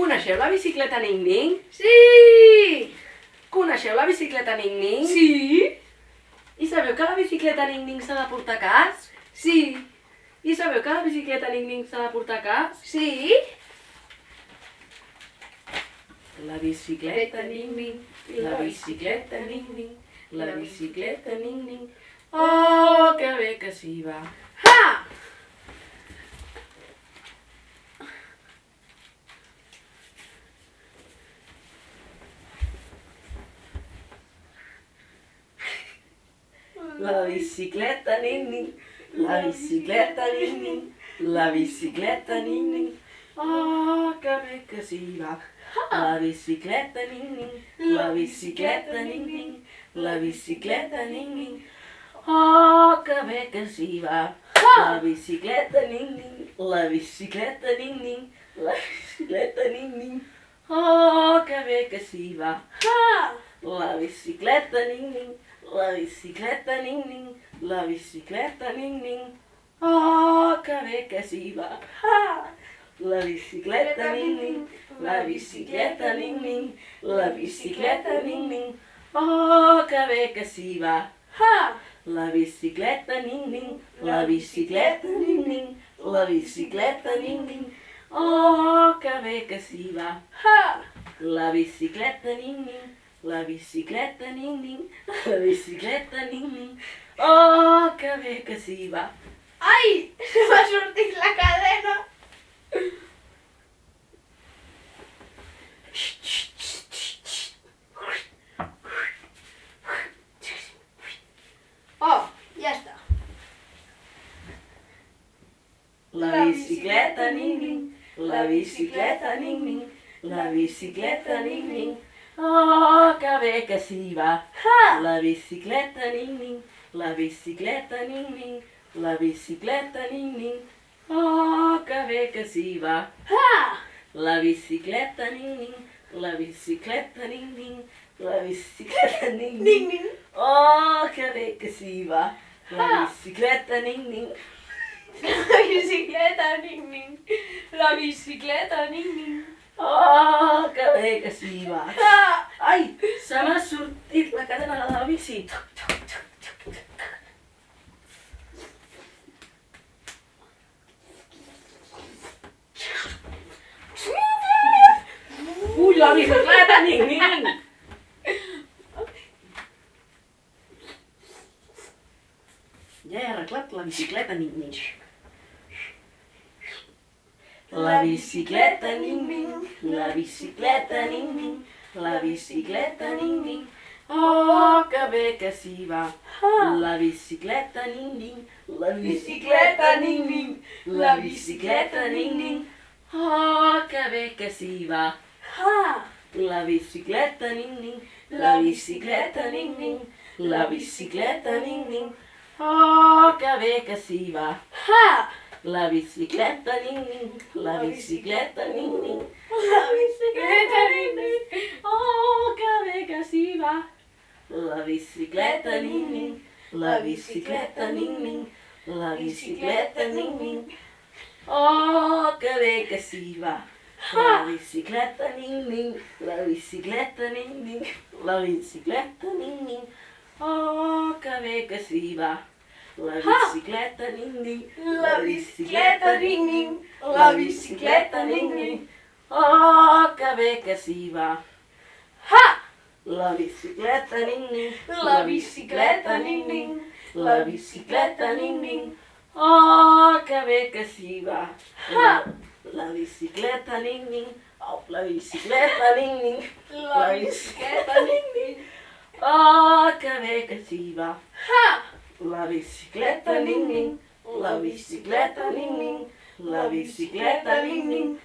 Coneixeu la bicicleta Ning-Ning? Sí! Coneixeu la bicicleta Ning-Ning? Sí! I sabeu que la bicicleta Ning-Ning s'ha de portar a cas? Sí! I sabeu que la bicicleta Ning-Ning s'ha de portar a cas? Sí! La bicicleta Ning-Ning, la bicicleta Ning-Ning, la bicicleta Ning-Ning. Oh, que bé que s'hi va. Ha! La bicicleta Ning-Ning, la bicicleta Ning-Ning, la bicicleta Ning-Ning. Oh, que bé que s'hi va. La bicicleta Ning-Ning, la bicicleta Ning-Ning, la bicicleta Ning-Ning. Oh, que bé que s'hi va. La bicicleta Ning-Ning, la bicicleta Ning-Ning, la bicicleta Ning-Ning. Oh, que bé que s'hi va. Ha! La bicicleta Ning-Ning, la bicicleta Ning-Ning, la bicicleta Ning-Ning. Oh, que bé que s'hi va. Ha! La bicicleta Ning-Ning, la bicicleta Ning-Ning, la bicicleta Ning-Ning. Oh, que bé que s'hi va. Ha! La bicicleta Ning-Ning, la bicicleta Ning-Ning, la bicicleta Ning-Ning. Oh, que bé que s'hi va. Ha! La bicicleta Ning-Ning, la bicicleta Ning-Ning, la bicicleta Ning-Ning. Oh, que bé que s'hi va. Ai! Se m'ha sortit la cadena! Oh, ja està. La bicicleta Ning-Ning, la bicicleta Ning-Ning, la bicicleta Ning-Ning. Oh, que bé que s'hi va. Ha! La bicicleta Ning-Ning, la bicicleta Ning-Ning, la bicicleta Ning-Ning. Oh, que bé que s'hi va. Ha! La bicicleta Ning-Ning, la bicicleta Ning-Ning, la bicicleta Ning-Ning. Ning-ning. Oh, que bé que s'hi va. La bicicleta Ning-Ning. La bicicleta, ning-ning. La bicicleta, ning-ning. Oh, que bé que s'hi va. Ha! Ai, se m'ha sortit la cadena de la bici. Ui, la bicicleta, Ning-Ning. Ja he arreglat la bicicleta, Ning-Ning. La bicicleta Ning-Ning, la bicicleta Ning-Ning, la bicicleta Ning-Ning. Oh, que bé que s'hi va. La bicicleta Ning-Ning, la bicicleta Ning-Ning, la bicicleta Ning-Ning. Oh, que bé que s'hi va. Ha! La bicicleta Ning-Ning, la bicicleta Ning-Ning, la bicicleta Ning-Ning. Oh, que bé que s'hi va. Ha! La bicicleta Ning-Ning, la bicicleta Ning-Ning, La bicicleta, ning-ning. oh, que bé que s'hi va. La bicicleta Ning-Ning, la bicicleta Ning-Ning, la bicicleta Ning-Ning. Oh, que bé que s'hi va. La bicicleta Ning-Ning, la bicicleta Ning-Ning, la bicicleta Ning-Ning. Oh, que bé que s'hi va. La bicicleta Ning-Ning, La bicicleta, ning-ning. la bicicleta Ning-Ning. Oh, que bé que s'hi va. Ha! La bicicleta Ning-Ning, La bicicleta, ning-ning. la bicicleta Ning-Ning. Oh, que bé que s'hi va. La bicicleta Ning-Ning, oh, la bicicleta Ning-Ning, La bicicleta, ning-ning. oh, que bé que s'hi va. Ha! La bicicleta Ning-Ning, la bicicleta Ning-Ning, la bicicleta Ning-Ning.